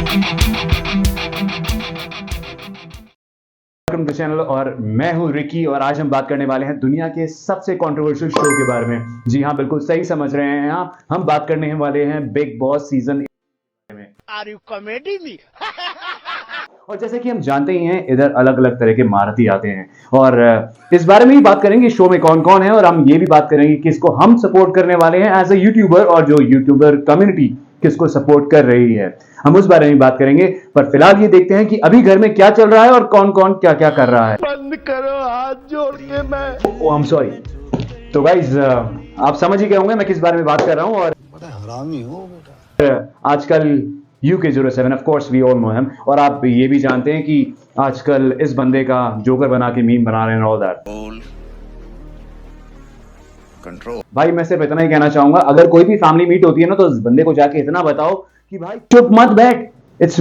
Welcome to channel और मैं हूं रिकी और आज हम बात करने वाले हैं दुनिया के सबसे कंट्रोवर्शियल शो के बारे में। जी हां, बिल्कुल सही समझ रहे हैं आप, हम बात करने वाले हैं बिग बॉस सीजन में। Are you comedy me? और जैसे कि हम जानते ही हैं, इधर अलग अलग तरह के महारथी आते हैं और इस बारे में ही बात करेंगे शो में कौन कौन है, और हम ये भी बात करेंगे कि इसको हम सपोर्ट करने वाले हैं एज ए यूट्यूबर, और जो यूट्यूबर कम्युनिटी किसको सपोर्ट कर रही है, हम उस बारे में बात करेंगे। पर फिलहाल ये देखते हैं कि अभी घर में क्या चल रहा है और कौन कौन क्या क्या कर रहा है। बंद करो, हाथ जोड़ के मैं। ओ आई एम सॉरी। तो गाइज आप समझ ही गए होंगे मैं किस बारे में बात कर रहा हूं। और बड़ा हरामी हो बेटा। आजकल UK07 of course we all know him, और आप ये भी जानते हैं कि आजकल इस बंदे का जोकर बना के मीम बना रहे हैं ऑल दैट। कंट्रोल। भाई मैं सिर्फ इतना ही कहना चाहूंगा, अगर कोई भी फैमिली मीट होती है ना, तो उस बंदे को जाके इतना बताओ कि भाई चुप मत बैठ, इट्स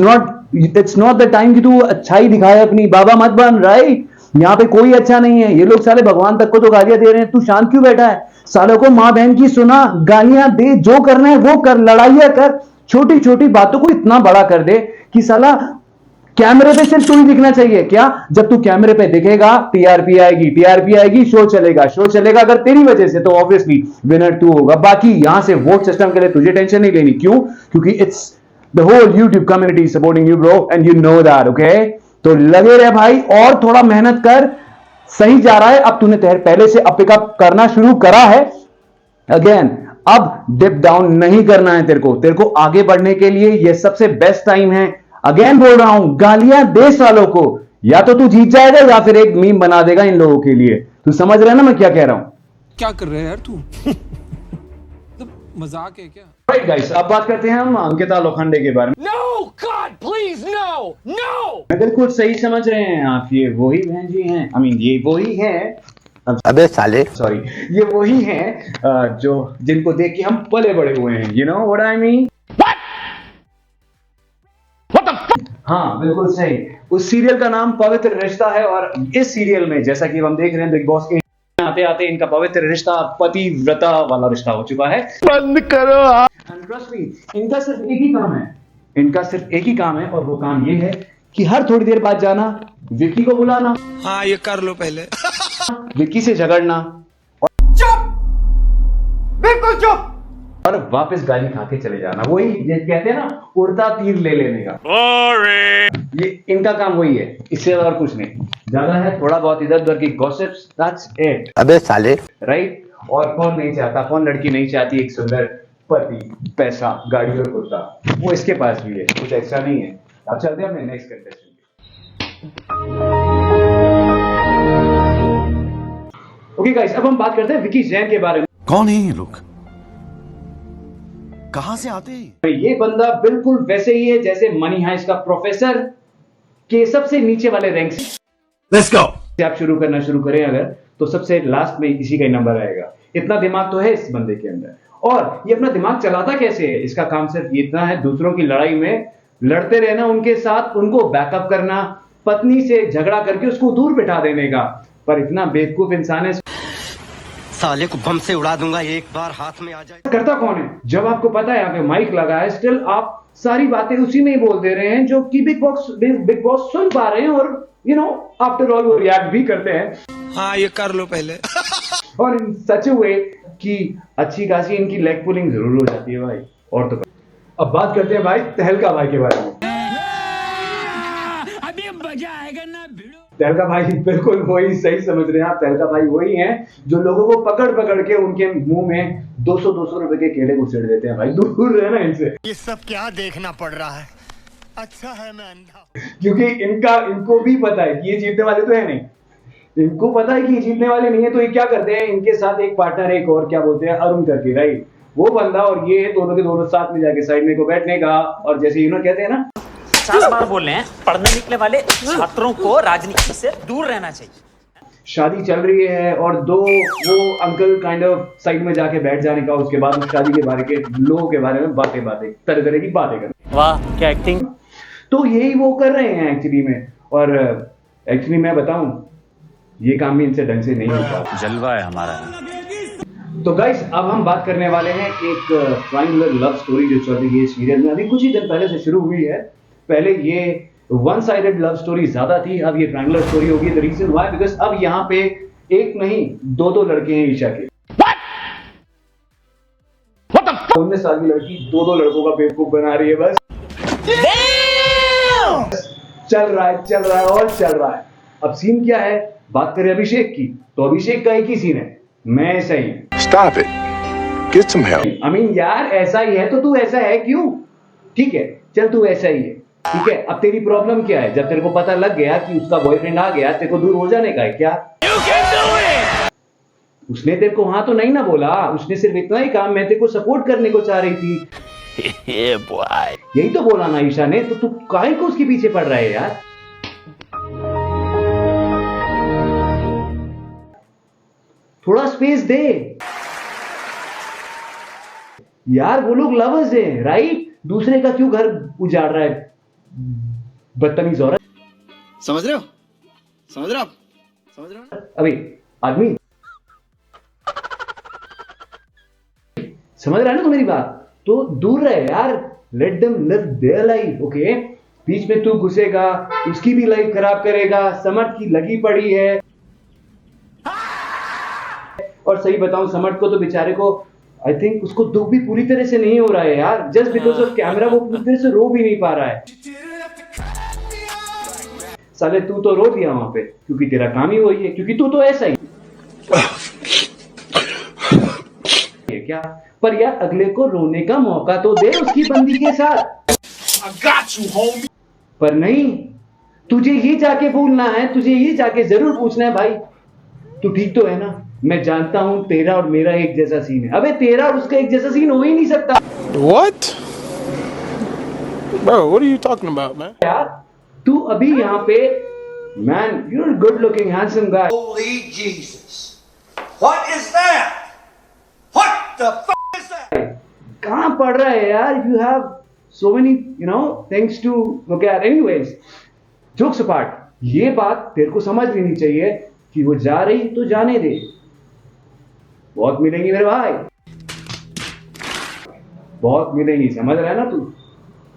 नॉट द टाइम कि तू अच्छाई दिखाए अपनी, बाबा मत बन, राइट? यहाँ पे कोई अच्छा नहीं है, ये लोग साले भगवान तक को तो गालियां दे रहे हैं, तू शांत क्यों बैठा है? सालों को माँ बहन की सुना, गालियां दे, जो करना है वो कर, लड़ाइयां कर, छोटी छोटी बातों को इतना बड़ा कर दे कि साला कैमरे पे सिर्फ तू ही दिखना चाहिए। क्या जब तू कैमरे पे दिखेगा टीआरपी आएगी, शो चलेगा, अगर तेरी वजह से तो ऑब्वियसली विनर तू होगा। बाकी यहां से वोट सिस्टम के लिए तुझे टेंशन नहीं लेनी। क्यों? क्योंकि it's the whole YouTube community supporting you bro, and you know that, okay? तो लगे रहे भाई और थोड़ा मेहनत कर, सही जा रहा है। अब तूने पहले से पिकअप करना शुरू करा है, अगेन अब डिप डाउन नहीं करना है तेरे को आगे बढ़ने के लिए ये सबसे बेस्ट टाइम है। अगेन बोल रहा हूं, गालियां दे सालों को, या तो तू जीत जाएगा या फिर एक मीम बना देगा इन लोगों के लिए। तू समझ रहा है ना मैं क्या कह रहा हूं? क्या कर रहे हैं यार तू? तो मजाक है क्या? राइट गाइस, अब बात करते हैं हम अंकिता लोखंडे के बारे में। No, God, please, no, no! बिल्कुल सही समझ रहे हैं आप, ये वही बहन जी हैं, आई मीन ये वही हैं, अबे साले, सॉरी, ये वही हैं जो जिनको देख के हम पले बड़े हुए हैं, you know what I mean. हाँ बिल्कुल सही। उस सीरियल का नाम पवित्र रिश्ता है, और इस सीरियल में जैसा कि हम देख रहे हैं बिग बॉस के आते आते इनका पवित्र रिश्ता पतिव्रता वाला रिश्ता हो चुका है। बंद करो। एंड ट्रस्ट मी, इनका सिर्फ एक ही काम है, और वो काम ये है कि हर थोड़ी देर बाद जाना, विक्की को बुलाना, हाँ ये कर लो पहले, विक्की से झगड़ना, चुप, बिल्कुल चुप, और वापस गाली खा के चले जाना। वही कहते हैं ना, उड़ता तीर ले लेने का। ये इनका काम वही है, इससे और कुछ नहीं। ज्यादा है थोड़ा बहुत इधर उधर की गॉसिप्स, दैट्स इट। अबे साले, राइट? और कौन नहीं चाहता, कौन लड़की नहीं चाहती एक सुंदर पति, पैसा, गाड़ी और कुर्ता? वो इसके पास भी है, कुछ एक्स्ट्रा नहीं है। अब चलते हैं अपने नेक्स्ट कंटेस्टेंट। ओके गाइस, अब हम बात करते हैं विक्की जैन के बारे में। कौन है ये लोग, कहां से आते हैं? ये बंदा बिल्कुल वैसे ही है जैसे मनी हाइस्ट का प्रोफेसर के सबसे नीचे वाले रैंक से। Let's go. आप शुरू करें अगर, तो सबसे लास्ट में इसी का ही नंबर आएगा। इतना दिमाग तो है इस बंदे के अंदर, और ये अपना दिमाग चलाता कैसे है? इसका काम सिर्फ इतना है, दूसरों की लड़ाई में लड़ते रहना, उनके साथ उनको बैकअप करना, पत्नी से झगड़ा करके उसको दूर बिठा देने का। पर इतना बेवकूफ इंसान है, साले को बम से उड़ा दूंगा एक बार हाथ में आ जाए। करता कौन है? जब आपको पता है यहाँ पे माइक लगा है, स्टिल आप सारी बातें उसी में ही बोल दे रहे हैं जो कि बिग बॉस सुन पा रहे हैं, और यू नो आफ्टर ऑल वो रिएक्ट भी करते हैं। हाँ ये कर लो पहले, और इन सच वे कि अच्छी खासी इनकी लेग पुलिंग जरूर हो जाती है भाई। और तो अब बात करते हैं भाई तहलका भाई के बारे में। अभी मजा आएगा ना भिड़ो। तहलका भाई बिल्कुल वही, सही समझ रहे हैं आप, तहलका भाई वही हैं जो लोगों को पकड़ के उनके मुंह में 200 रुपए के केले घुसेड़ देते हैं। भाई दूर रहना इनसे। ये सब क्या देखना पड़ रहा है? अच्छा है मैं अंधा, क्योंकि इनको भी पता है कि ये जीतने वाले तो है नहीं, इनको पता है कि ये जीतने वाले नहीं है, तो ये क्या करते हैं, इनके साथ एक पार्टनर, एक और क्या बोलते हैं, अरुण करके, राइट? वो बंदा और ये दोनों के दोनों साथ में जाके साइड में को बैठने का, और जैसे यू नो कहते हैं ना, 4 बार बोल रहे हैं, पढ़ने निकले वाले छात्रों को राजनीति से दूर रहना चाहिए। शादी चल रही है और वो अंकल काइंड ऑफ साइड में जाके बैठ जाने का, उसके बाद उस शादी के बारे के लोगों के बारे में बातें तरह की बातें करना। वाह क्या एक्टिंग। तो यही वो कर रहे हैं एक्चुअली में, और एक्चुअली मैं बताऊं, ये काम भी इनसे ढंग से नहीं होता। जलवा है हमारा। तो गाइस, अब हम बात करने वाले हैं एक ट्रायंगुलर लव स्टोरी जो चल रही है सीरियल में, अभी कुछ ही दिन पहले से शुरू हुई है। पहले ये वन साइडेड लव स्टोरी ज्यादा थी, अब ये ट्रायंगुलर स्टोरी होगी। द रीजन व्हाई, बिकॉज अब यहाँ पे एक नहीं दो लड़के हैं ईशा के। 19 साल की लड़की दो लड़कों का बेवकूफ बना रही है। बस चल रहा है और चल रहा है। अब सीन क्या है, बात करें अभिषेक की, तो अभिषेक का एक ही सीन है, मैं ऐसा ही हूं। Stop it. Get some help. I mean, यार ऐसा ही है तो तू ऐसा है क्यों? ठीक है, चल तू ऐसा ही है, ठीक है। अब तेरी प्रॉब्लम क्या है? जब तेरे को पता लग गया कि उसका बॉयफ्रेंड आ गया, तेरे को दूर हो जाने का है क्या? उसने तेरे को हाँ तो नहीं ना बोला, उसने सिर्फ इतना ही कहा मैं तेरे को सपोर्ट करने को चाह रही थी। यही तो बोला ना ईशा ने, तो तू काहे को उसके पीछे पड़ रहा है यार? थोड़ा स्पेस दे यार, वो लोग लवर्स हैं, राइट? दूसरे का क्यों घर उजाड़ रहा है, बदतमीज औरत। समझ रहे हो आप? अबे आदमी, समझ रहा है ना तू मेरी बात? तो दूर रहे यार, let them live their life, okay? बीच में तू घुसेगा, उसकी भी लाइफ खराब करेगा। समर्थ की लगी पड़ी है, और सही बताऊं समर्थ को तो बेचारे को आई थिंक उसको दुख भी पूरी तरह से नहीं हो रहा है यार। जस्ट बिकॉज ऑफ कैमरा वो पूरी तरह से रो भी नहीं पा रहा है। साले तू तो रो दिया वहां पे, क्योंकि तेरा काम ही वही है, क्योंकि तू तो ऐसा ही है क्या? पर यार अगले को रोने का मौका तो दे उसकी बंदी के साथ। पर नहीं, तुझे ये जाके बोलना है, तुझे ये जाके जरूर पूछना है, भाई तू ठीक तो है ना? मैं जानता हूं तेरा और मेरा एक जैसा सीन है। अबे तेरा और उसका एक जैसा सीन हो ही नहीं सकता। What? Bro, what are you talking about, man? यार तू अभी यहाँ पे, man you are good looking handsome guy. Holy Jesus! What is that? What the fuck is that? कहाँ पढ़ रहा है यार? You have so many things to look at. Anyways, jokes apart, ये बात तेरे को समझ लेनी चाहिए कि वो जा रही तो जाने दे, बहुत मिलेंगी मेरे भाई, बहुत मिलेंगी। समझ रहा है ना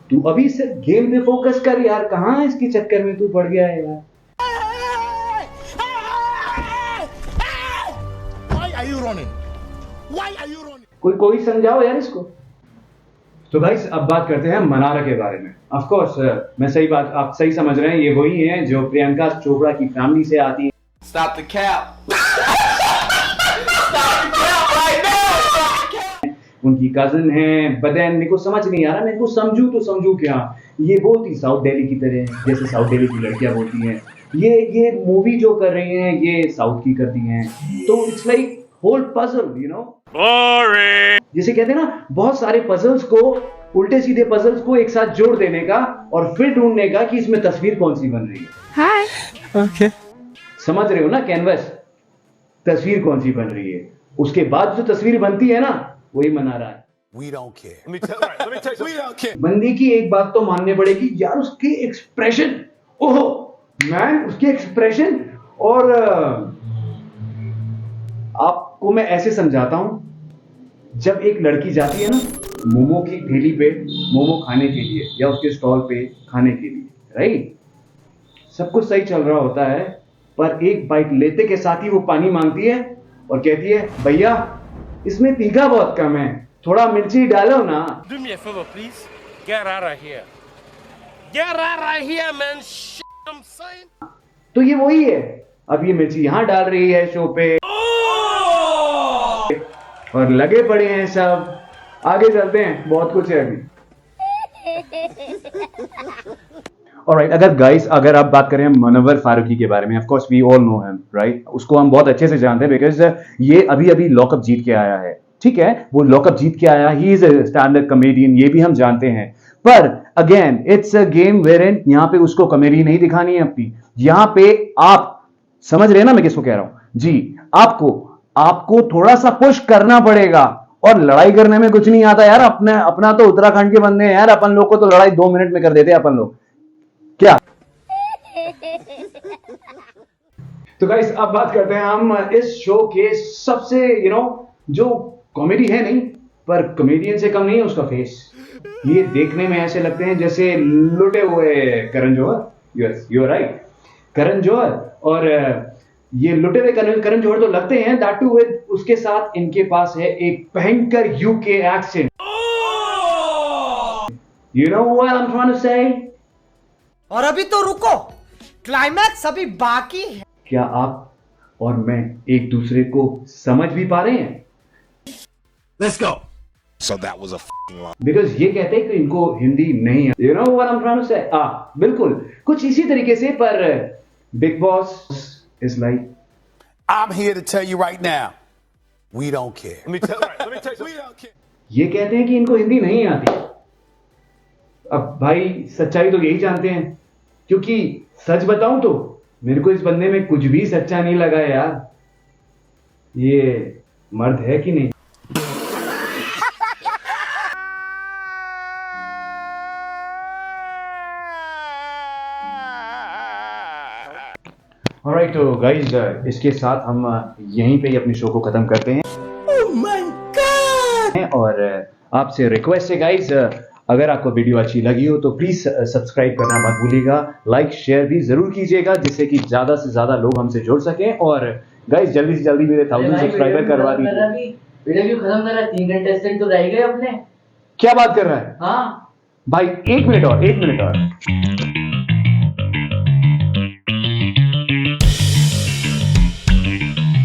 तू अभी सिर्फ गेम पे फोकस कर यार। कहाँ इसके चक्कर में तू पड़ गया है यार? Why are you running? Why are you running? कोई समझाओ यार इसको। तो भाई अब बात करते हैं मनारा के बारे में। ऑफ कोर्स मैं सही बात, आप सही समझ रहे हैं, ये वही हैं जो प्रियंका चोपड़ा की फैमिली से आती है। Stop the cap. उनकी कजन है, बदेन मेरे को समझ नहीं आ रहा, मेरे को समझू तो समझू क्या। ये बोलती साउथ दिल्ली की तरह, जैसे साउथ दिल्ली की लड़कियां बोलती हैं। ये मूवी जो कर रही हैं ये साउथ की करती हैं, तो इट्स लाइक होल पजल, जैसे कहते हैं ना, बहुत सारे पजल्स को, उल्टे सीधे पजल्स को एक साथ जोड़ देने का और फिर ढूंढने का कि इसमें तस्वीर कौन सी बन रही है। हाय। Okay. समझ रहे हो ना? कैनवस, तस्वीर कौन सी बन रही है, उसके बाद जो तस्वीर बनती है ना, वही मना रहा है। We don't care. Let me tell you. We don't care. बंदी की एक बात तो माननी पड़ेगी यार, उसके एक्सप्रेशन, ओहो मैन, उसके एक्सप्रेशन। और आपको मैं ऐसे समझाता हूं, जब एक लड़की जाती है ना मोमो की ठेली पे मोमो खाने के लिए या उसके स्टॉल पे खाने के लिए, राइट? सब कुछ सही चल रहा होता है, पर एक बाइट लेते के साथ ही वो पानी मांगती है और कहती है भैया इसमें तीखा बहुत कम है, थोड़ा मिर्ची डालो ना। Do me a favor, please. Get out of here. Get out of here, man. Shit, I'm saying. तो ये वही है, अब ये मिर्ची यहाँ डाल रही है शो पे, और लगे पड़े हैं सब। आगे चलते हैं, बहुत कुछ है अभी। ऑलराइट, अगर आप बात करें मुनव्वर फारूकी के बारे में, of course we all know him, right? उसको हम बहुत अच्छे से जानते हैं बिकॉज ये अभी लॉकअप जीत के आया है, ठीक है? वो लॉकअप जीत के आया, he is a stand up comedian, ये भी हम जानते हैं। पर again it's a game where यहाँ पे उसको कॉमेडी नहीं दिखानी है अपनी। यहाँ पे आप समझ रहे हैं ना मैं किसको कह रहा हूं जी? आपको थोड़ा सा पुश करना पड़ेगा, और लड़ाई करने में कुछ नहीं आता यार। अपना तो उत्तराखंड के बंदे हैं यार, अपन लोग को तो लड़ाई 2 मिनट में कर देते हैं अपन लोग, क्या? तो गाइस अब बात करते हैं हम इस शो के सबसे जो कॉमेडी है नहीं, पर कॉमेडियन से कम नहीं है उसका फेस। ये देखने में ऐसे लगते हैं जैसे लुटे हुए Karan Johar. Yes you are right, Karan Johar. और ये लुटे हुए करण जौहर तो लगते हैं, दैट टू विद उसके साथ इनके पास है एक भयंकर UK accent. You know what I am trying to say? और अभी तो रुको, क्लाइमैक्स अभी बाकी है। क्या आप और मैं एक दूसरे को समझ भी पा रहे हैं? Let's go. So that was a f***ing lie. Because ये कहते हैं कि इनको हिंदी नहीं है। You know what I am trying to say? बिल्कुल कुछ इसी तरीके से। पर Bigg Boss is like, I'm here to tell you right now, we don't care. Let me tell you, we don't care. ये कहते हैं कि इनको हिंदी नहीं आती। अब भाई सच्चाई तो यही जानते हैं, क्योंकि सच बताऊं तो मेरे को इस बंदे में कुछ भी सच्चा नहीं लगा यार। ये मर्द है कि नहीं? ऑलराइट तो गाइज इसके साथ हम यहीं पे ही अपनी शो को खत्म करते हैं। और आपसे रिक्वेस्ट है गाइज, अगर आपको वीडियो अच्छी लगी हो तो प्लीज सब्सक्राइब करना मत भूलिएगा, लाइक शेयर भी जरूर कीजिएगा, जिससे कि ज्यादा से ज्यादा लोग हमसे जुड़ सकें। और गाइज जल्दी से जल्दी मेरे 1000 सब्सक्राइबर करवा दीजिए। वीडियो क्यों खत्म कर रहा है? 3 कंटेस्टेंट तो रह गए अपने। क्या बात कर रहा है? हाँ भाई 1 मिनट और, 1 मिनट और।